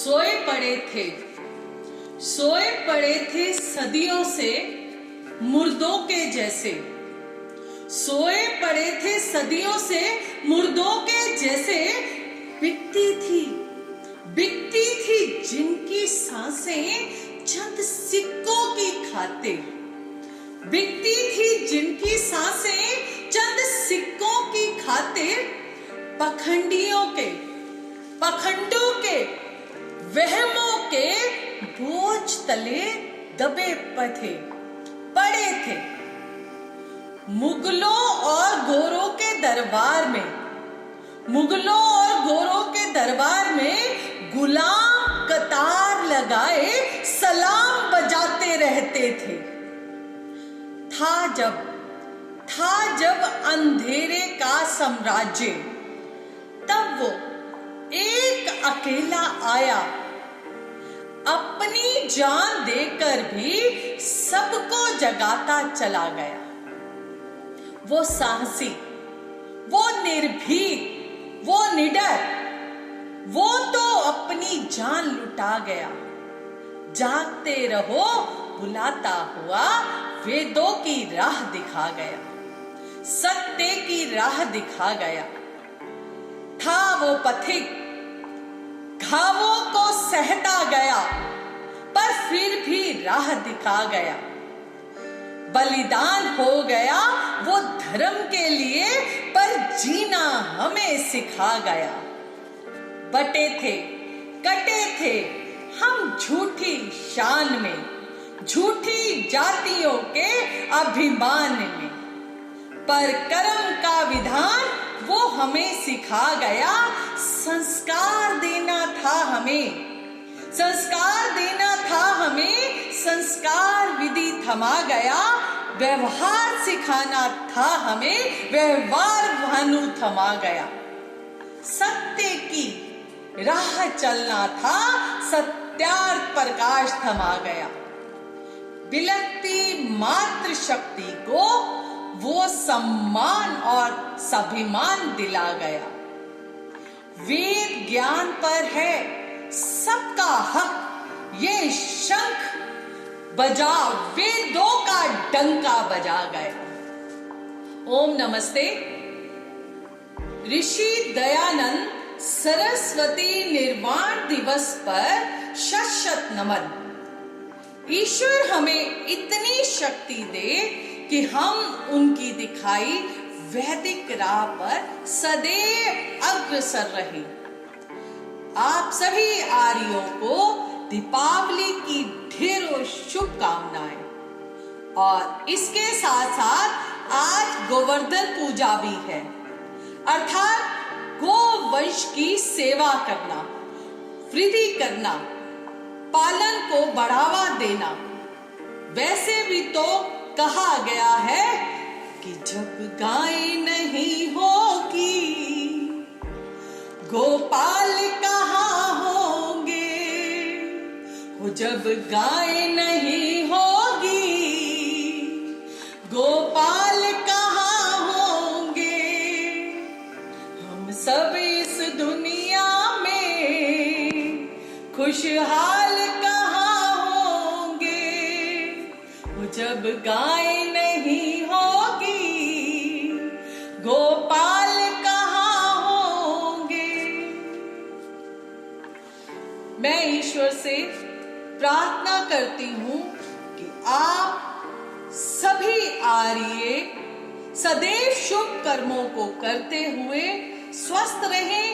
सोए पड़े थे सदियों से मुर्दों के जैसे। सोए पड़े थे सदियों से मुर्दों के जैसे। बिकती थी जिनकी सांसें चंद सिक्कों की खातिर। बिकती थी जिनकी सांसें चंद सिक्कों की खातिर। पखंडों के वहमों के बोझ तले दबे पड़े थे। मुगलों और गोरों के दरबार में गुलाम कतार लगाए सलाम बजाते रहते थे। था जब अंधेरे का साम्राज्य, तब वो एक अकेला आया। अपनी जान देकर भी सबको जगाता चला गया। वो साहसी, वो निर्भीक, वो निडर, वो तो अपनी जान लुटा गया। जागते रहो बुलाता हुआ वेदों की राह दिखा गया। सत्य की राह दिखा गया। था वो पथिक, घावों को सहता गया, पर फिर भी राह दिखा गया। बलिदान हो गया वो धर्म के लिए, पर जीना हमें सिखा गया। बटे थे, कटे थे हम झूठी शान में, झूठी जातियों के अभिमान में, पर कर्म का विधान वो हमें सिखा गया। संस्कार देना था हमें, संस्कार विधि थमा गया। व्यवहार सिखाना था हमें, व्यवहार भानु थमा गया। सत्य की राह चलना था, सत्यार्थ प्रकाश थमा गया। बिलखती मातृशक्ति को वो सम्मान और स्वाभिमान दिला गया। वेद ज्ञान पर है सबका हक, ये शंख बजा वेदों का डंका बजा गया। ओम नमस्ते। ऋषि दयानंद सरस्वती निर्वाण दिवस पर शत नमन। ईश्वर हमें इतनी शक्ति दे कि हम उनकी दिखाई वैदिक राह पर सदैव अग्रसर रहे। आप सभी आर्यों को दीपावली की ढेरों शुभकामनाएं। और इसके साथ साथ आज गोवर्धन पूजा भी है, अर्थात गो वंश की सेवा करना, वृद्धि करना, पालन को बढ़ावा देना। वैसे भी तो कहा गया है कि जब गाय नहीं होगी गोपाल कहाँ होंगे। जब गाय नहीं होगी गोपाल कहाँ होंगे। हम सब इस दुनिया में खुशहाल कहाँ होंगे। जब गाय नहीं होगी गोपाल कहाँ होंगे। मैं ईश्वर से प्रार्थना करती हूँ कि आप सभी आर्य सदैव शुभ कर्मों को करते हुए स्वस्थ रहें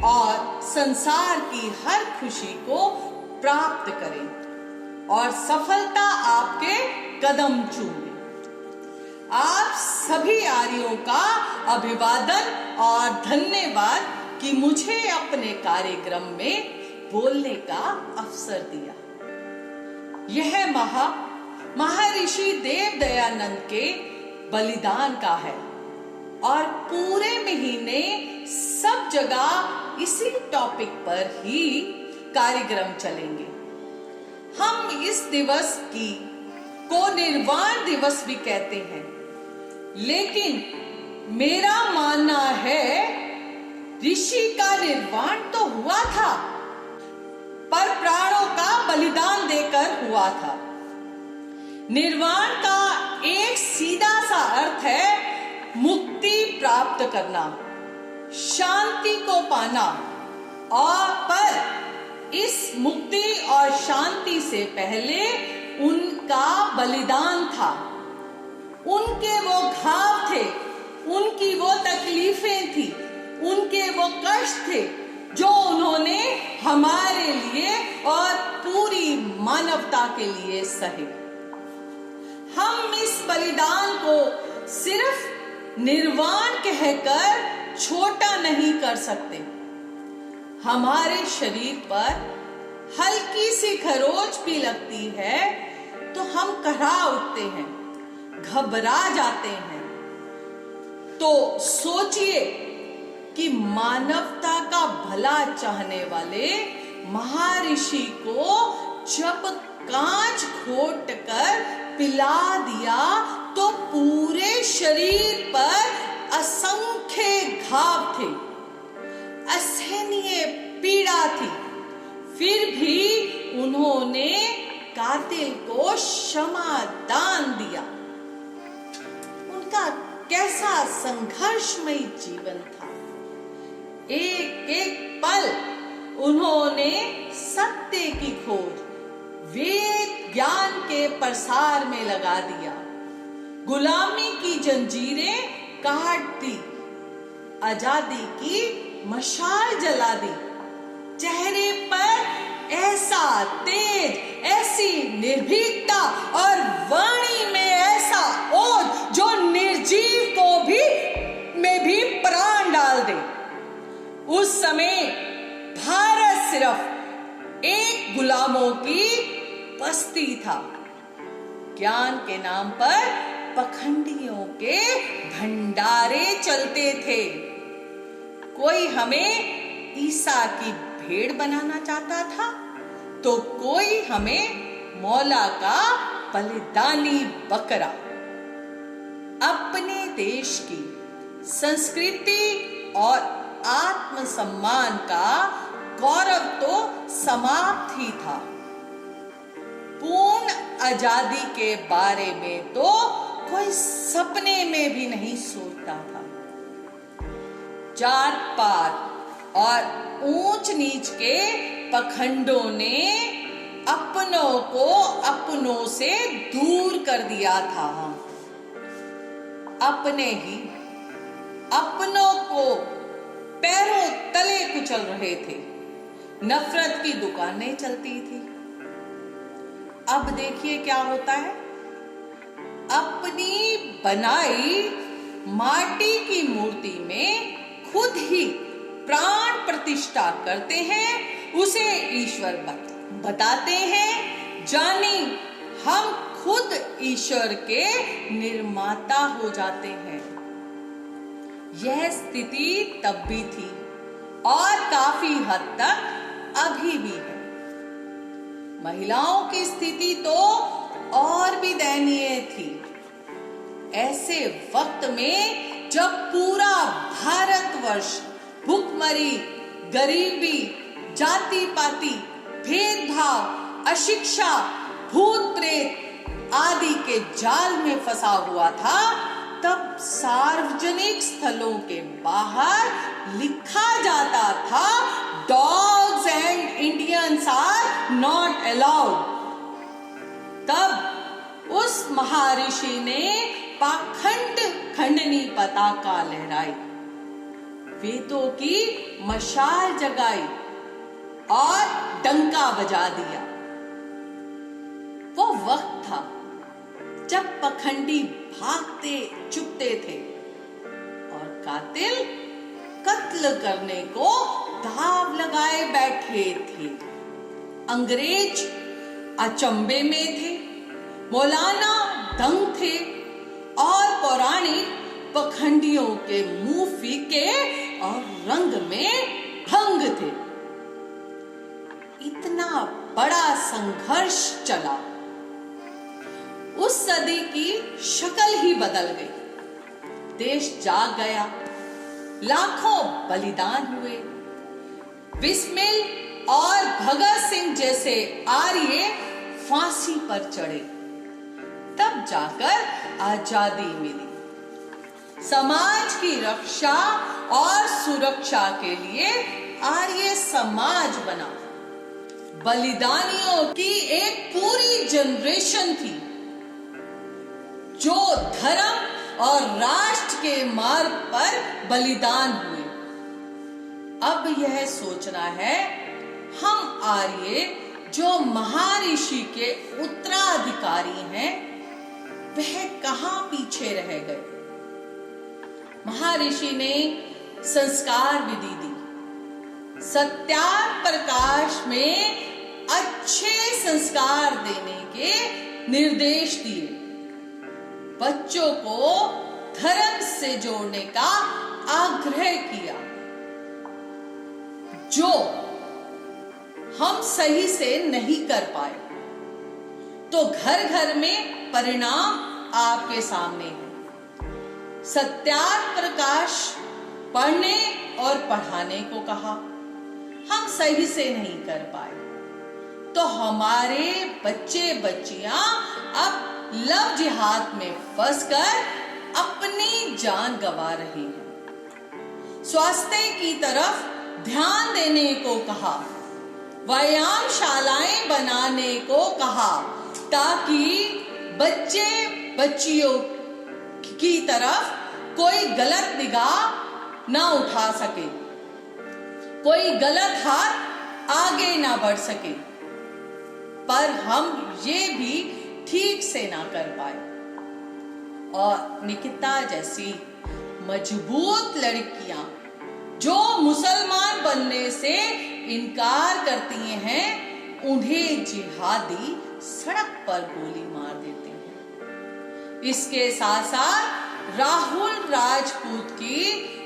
और संसार की हर खुशी को प्राप्त करें और सफलता आपके कदम चूमे। आप सभी आर्यों का अभिवादन और धन्यवाद कि मुझे अपने कार्यक्रम में बोलने का अवसर दिया। यह महर्षि देव दयानंद के बलिदान का है और पूरे महीने सब जगह इसी टॉपिक पर ही कार्यक्रम चलेंगे। हम इस दिवस को निर्वाण दिवस भी कहते हैं, लेकिन मेरा मानना है ऋषि का निर्वाण तो हुआ था, हुआ था। निर्वाण का एक सीधा सा अर्थ है मुक्ति प्राप्त करना, शांति को पाना। और पर इस मुक्ति और शांति से पहले उनका बलिदान था। उनके वो घाव थे, उनकी वो तकलीफें थी, उनके वो कष्ट थे जो उन्होंने हमारे लिए और पूरी मानवता के लिए सहे। हम इस बलिदान को सिर्फ निर्वाण कहकर छोटा नहीं कर सकते। हमारे शरीर पर हल्की सी खरोच भी लगती है तो हम करा उठते हैं, घबरा जाते हैं। तो सोचिए कि मानवता का भला चाहने वाले महर्षि को जब कांच घोट कर पिला दिया तो पूरे शरीर पर असंख्य घाव थे, असहनीय पीड़ा थी। फिर भी उन्होंने कातिल को क्षमा दान दिया। उनका कैसा संघर्षमयी जीवन था। एक एक पल उन्होंने सत्य की खोज, वेद ज्ञान के प्रसार में लगा दिया। गुलामी की जंजीरें काट दी, आजादी की मशाल जला दी। चेहरे पर ऐसा तेज, ऐसी निर्भीकता और वाणी में ऐसा ओज जो निर्जीव को भी प्राण डाल दे। उस समय भारत सिर्फ एक गुलामों की बस्ती था। ज्ञान के नाम पर पखंडियों के भंडारे चलते थे। कोई हमें ईसा की भेड़ बनाना चाहता था तो कोई हमें मौला का बलिदानी बकरा। अपने देश की संस्कृति और आत्मसम्मान का गौरव तो समाप्त ही था। पूर्ण आजादी के बारे में तो कोई सपने में भी नहीं सोचता था। जात पात और ऊंच नीच के पखंडों ने अपनों को अपनों से दूर कर दिया था। अपने ही अपनों को पैरों तले कुचल रहे थे। नफरत की दुकानें चलती थी। अब देखिए क्या होता है। अपनी बनाई माटी की मूर्ति में खुद ही प्राण प्रतिष्ठा करते हैं, उसे ईश्वर बताते हैं। जानी हम खुद ईश्वर के निर्माता हो जाते हैं। यह स्थिति तब भी थी और काफी हद तक अभी भी है। महिलाओं की स्थिति तो और भी दयनीय थी। ऐसे वक्त में जब पूरा भारतवर्ष भूखमरी, गरीबी, जाति पाति, भेदभाव, अशिक्षा, भूत प्रेत आदि के जाल में फंसा हुआ था, तब सार्वजनिक स्थलों के बाहर लिखा जाता था, dogs and Indians are not allowed. तब उस महर्षि ने पाखंड खंडनी पताका लहराई, वेदों की मशाल जगाई और डंका बजा दिया। वो वक्त था जब पखंडी भागते चुपते थे और कातिल कत्ल करने को दाव लगाए बैठे थे। अंग्रेज अचंबे में थे, मौलाना दंग थे और पौराणिक पखंडियों के मुंह फीके और रंग में भंग थे। इतना बड़ा संघर्ष चला, उस सदी की शक्ल ही बदल गई। देश जाग गया, लाखों बलिदान हुए। बिस्मिल और भगत सिंह जैसे आर्य फांसी पर चढ़े, तब जाकर आजादी मिली। समाज की रक्षा और सुरक्षा के लिए आर्य समाज बना। बलिदानियों की एक पूरी जनरेशन थी जो धर्म और राष्ट्र के मार्ग पर बलिदान हुए। अब यह सोचना है, हम आर्य जो महर्षि के उत्तराधिकारी हैं, वह कहां पीछे रह गए। महर्षि ने संस्कार विधि दी, सत्यार्थ प्रकाश में अच्छे संस्कार देने के निर्देश दिए, बच्चों को धर्म से जोड़ने का आग्रह किया। जो हम सही से नहीं कर पाए, तो घर घर में परिणाम आपके सामने है। सत्यार्थ प्रकाश पढ़ने और पढ़ाने को कहा, हम सही से नहीं कर पाए, तो हमारे बच्चे बच्चियां अब लव जिहाद में फंसकर अपनी जान गंवा रहे हैं। स्वास्थ्य की तरफ ध्यान देने को कहा, व्यायामशालाएं बनाने को कहा, ताकि बच्चे बच्चियों की तरफ कोई गलत निगाह ना उठा सके, कोई गलत हाथ आगे ना बढ़ सके। पर हम ये भी ठीक से ना कर पाए, और निकिता जैसी मजबूत लड़कियां जो मुसलमान बनने से इनकार करती हैं, उन्हें जिहादी सड़क पर गोली मार देते हैं। इसके साथ साथ राहुल राजपूत की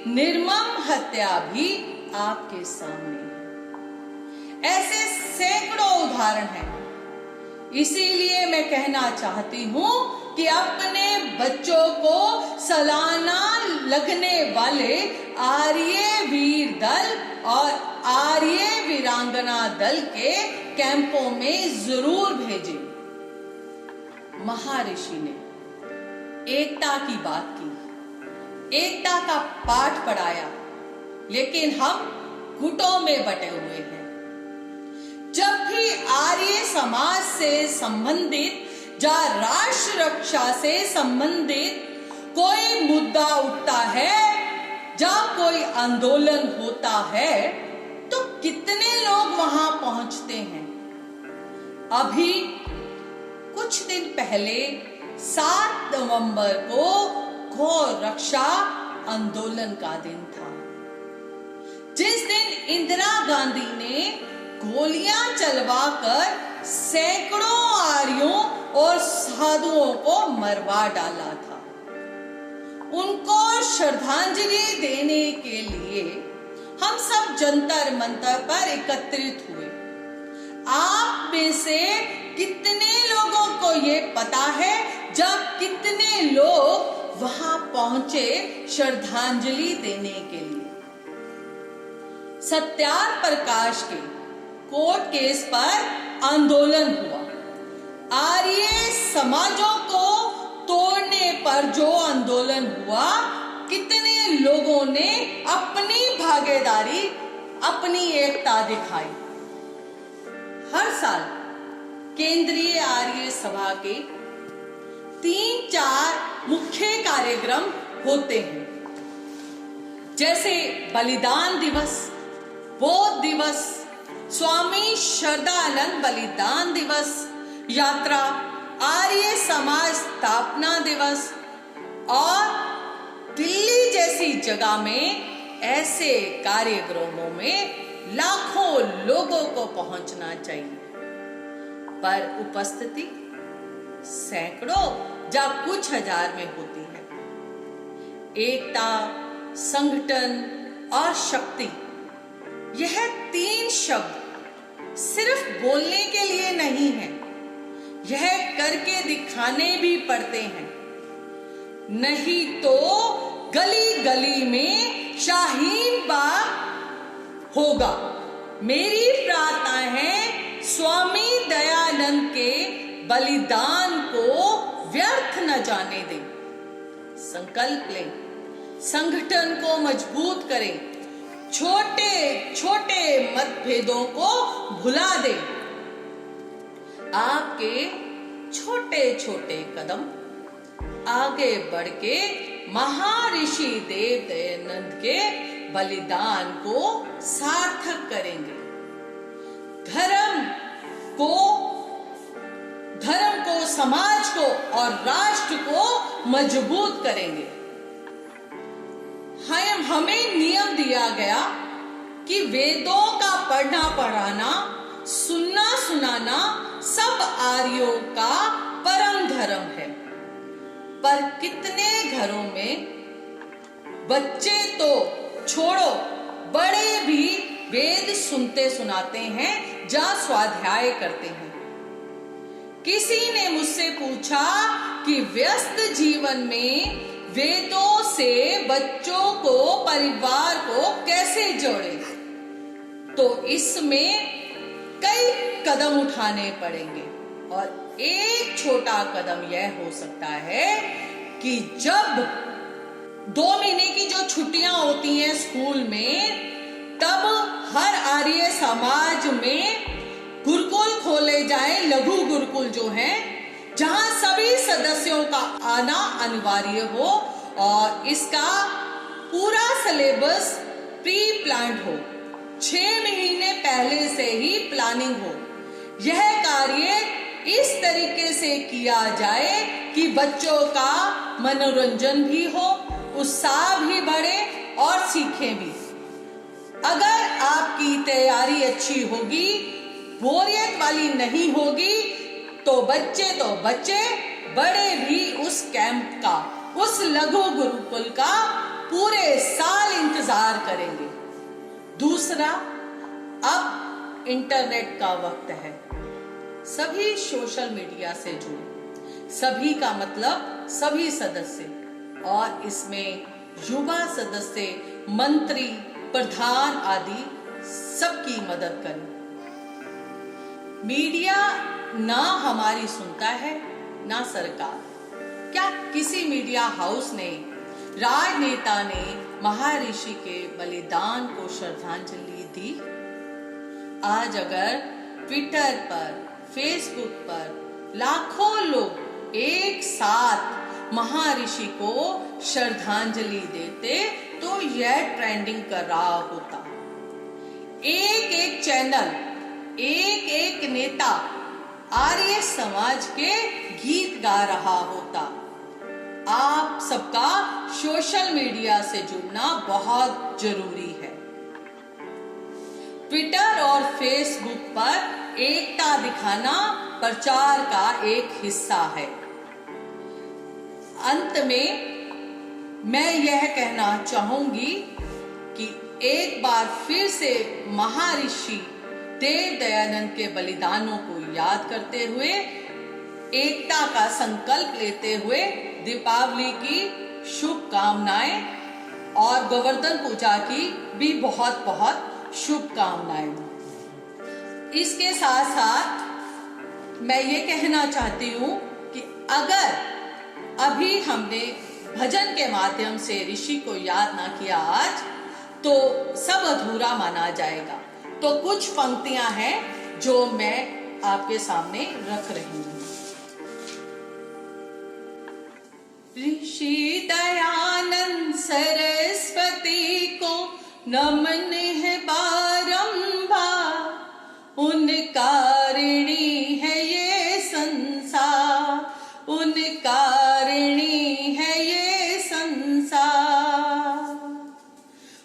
निर्मम हत्या भी आपके सामने है। ऐसे सैकड़ों उदाहरण हैं। इसीलिए मैं कहना चाहती हूं कि अपने बच्चों को सालाना लगने वाले आर्य वीर दल और आर्य वीरांगना दल के कैंपों में जरूर भेजें। महर्षि ने एकता की बात की, एकता का पाठ पढ़ाया, लेकिन हम गुटों में बटे हुए हैं। जब भी आर्य समाज से संबंधित या राष्ट्र रक्षा से संबंधित कोई मुद्दा उठता है या कोई आंदोलन होता है, तो कितने लोग वहां पहुंचते हैं। अभी कुछ दिन पहले 7 नवंबर को गौ रक्षा आंदोलन का दिन था, जिस दिन इंदिरा गांधी ने गोलियां चलवाकर सैकड़ों आर्यों और साधुओं को मरवा डाला था। उनको श्रद्धांजलि देने के लिए हम सब जंतर मंतर पर एकत्रित हुए। आप में से कितने लोगों को ये पता है जब कितने लोग वहां पहुंचे श्रद्धांजलि देने के लिए? सत्यार्थ प्रकाश के कोर्ट केस पर आंदोलन हुआ। आर्य समाजों को तोड़ने पर जो आंदोलन हुआ, कितने लोगों ने अपनी भागीदारी, अपनी एकता दिखाई। हर साल केंद्रीय आर्य सभा के 3-4 मुख्य कार्यक्रम होते हैं, जैसे बलिदान दिवस, बौद्ध दिवस, स्वामी श्रद्धानंद बलिदान दिवस यात्रा, आर्य समाज स्थापना दिवस। और दिल्ली जैसी जगह में ऐसे कार्यक्रमों में लाखों लोगों को पहुंचना चाहिए, पर उपस्थिति सैकड़ों या कुछ हजार में होती है। एकता, संगठन और शक्ति, यह 3 शब्द सिर्फ बोलने के लिए नहीं है, यह करके दिखाने भी पड़ते हैं। नहीं तो गली गली में शाहीन बाग होगा। मेरी प्रार्थना है स्वामी दयानंद के बलिदान को व्यर्थ न जाने दें। संकल्प लें, संगठन को मजबूत करें, छोटे छोटे मतभेदों को भुला दें। आपके छोटे छोटे कदम आगे बढ़ के महर्षि देव दयानंद के बलिदान को सार्थक करेंगे। धर्म को, समाज को और राष्ट्र को मजबूत करेंगे। हमें नियम दिया गया कि वेदों का पढ़ना पढ़ाना, सुनना सुनाना सब आर्यों का परम धर्म है। पर कितने घरों में बच्चे तो छोड़ो, बड़े भी वेद सुनते सुनाते हैं, जा स्वाध्याय करते हैं। किसी ने मुझसे पूछा कि व्यस्त जीवन में वेदों से बच्चों को, परिवार को कैसे जोड़ें? तो इसमें कई कदम उठाने पड़ेंगे और एक छोटा कदम यह हो सकता है कि जब 2 महीने की जो छुट्टियां होती हैं स्कूल में, तब हर आर्य समाज में गुरुकुल खोले जाएं, लघु गुरुकुल जो हैं, जहां सभी सदस्यों का आना अनिवार्य हो और इसका पूरा सिलेबस प्री प्लान्ड हो। 6 महीने पहले से ही प्लानिंग हो। यह कार्य इस तरीके से किया जाए कि बच्चों का मनोरंजन भी हो, उत्साह भी बढ़े और सीखें भी। अगर आपकी तैयारी अच्छी होगी, बोरियत वाली नहीं होगी, तो बच्चे बड़े भी उस कैंप का, उस लघु गुरुकुल का पूरे साल इंतजार करेंगे। दूसरा, अब इंटरनेट का वक्त है। सभी सोशल मीडिया से जुड़े, सभी का मतलब सभी सदस्य, और इसमें युवा सदस्य, मंत्री, प्रधान आदि सबकी मदद करें। मीडिया ना हमारी सुनता है ना सरकार। क्या किसी मीडिया हाउस ने, राजनेता ने महर्षि के बलिदान को श्रद्धांजलि दी? आज अगर ट्विटर पर, फेसबुक पर लाखों लोग एक साथ महर्षि को श्रद्धांजलि देते तो यह ट्रेंडिंग कर रहा होता। एक एक चैनल, एक एक नेता आर्य समाज के गीत गा रहा होता। आप सबका सोशल मीडिया से जुड़ना बहुत जरूरी है। ट्विटर और फेसबुक पर एकता दिखाना प्रचार का एक हिस्सा है। अंत में मैं यह कहना चाहूंगी कि एक बार फिर से महर्षि देव दयानंद के बलिदानों को याद करते हुए, एकता का संकल्प लेते हुए दीपावली की शुभकामनाएं और गोवर्धन पूजा की भी बहुत बहुत शुभकामनाएं। इसके साथ साथ मैं ये कहना चाहती हूँ कि अगर अभी हमने भजन के माध्यम से ऋषि को याद ना किया आज, तो सब अधूरा माना जाएगा। तो कुछ पंक्तियां हैं जो मैं आपके सामने रख रही हूँ। ऋषि दयानंद सरस्वती को नमन है बारंबार, उन कारिणी है ये संसार, उन कारिणी है ये संसार।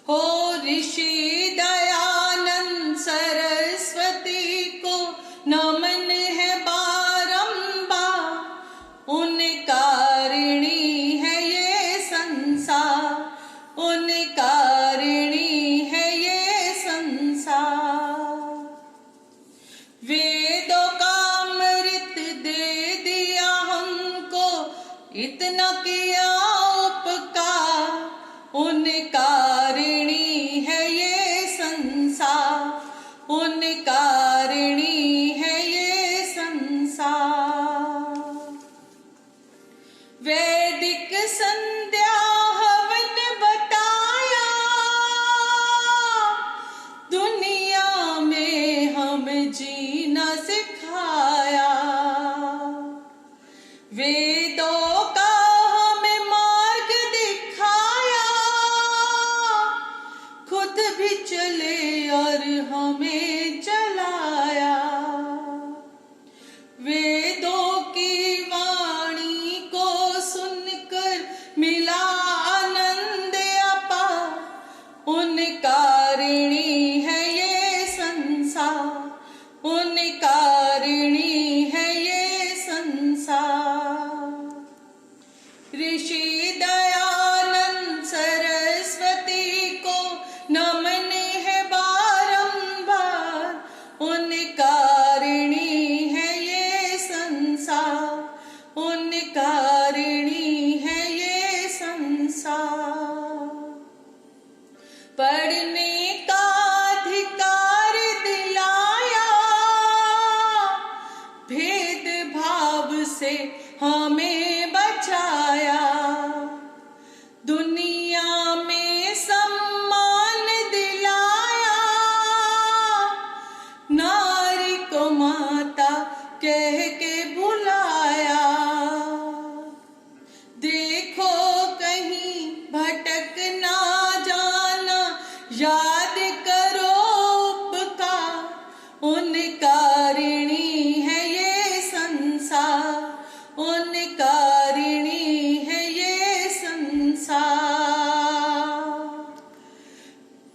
हो ऋषि दयानंद सरस्वती को नमन है बारंबार, उन कारिणी है ये संसार, उन कारिणी है ये संसार। उनकारिणी है ये संसार। ऋषि दयानंद सरस्वती को नमन है बारंबार, उनकारिणी है ये संसार, उनकारिणी है ये संसार। पढ़ने का अधिकार दिलाया, भेदभाव से हमें बचाया, दुनिया में सम्मान दिलाया, नारी को माता कह के बुलाया। देखो कहीं भटक ना जाना, याद करो उपकार, उनकारिणी है ये संसार, उनकारिणी है ये संसार।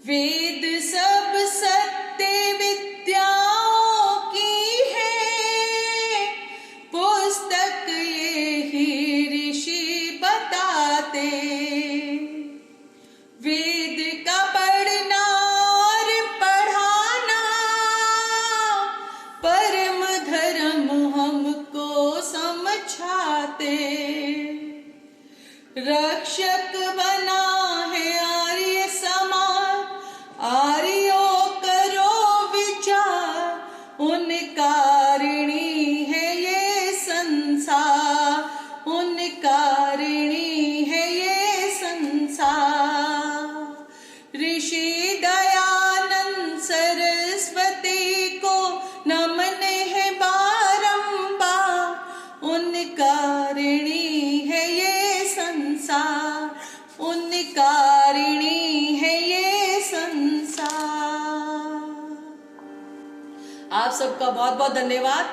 वेद सब सत्य विद्याओं की है, पुस्तक ये ही ऋषि बताते। वेद का पढ़ना और पढ़ाना, परम धर्म हमको समझाते। रक्षक बना है आर्य समाज, आर्यों करो विचार, उनकारिणी है ये संसार, उनकारिणी है ये संसार। ऋषि दयानंद सरस्वती को नमन है बारंबार, उनकारिणी है ये संसार, उनकारिणी है ये संसार। आप सबका बहुत बहुत धन्यवाद।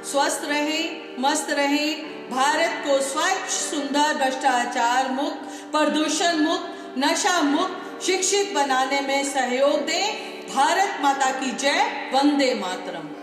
स्वस्थ रहें, मस्त रहें, भारत को स्वच्छ, सुंदर, भ्रष्टाचार मुक्त, प्रदूषण मुक्त, नशा मुक्त, शिक्षित बनाने में सहयोग दें। भारत माता की जय। वंदे मातरम।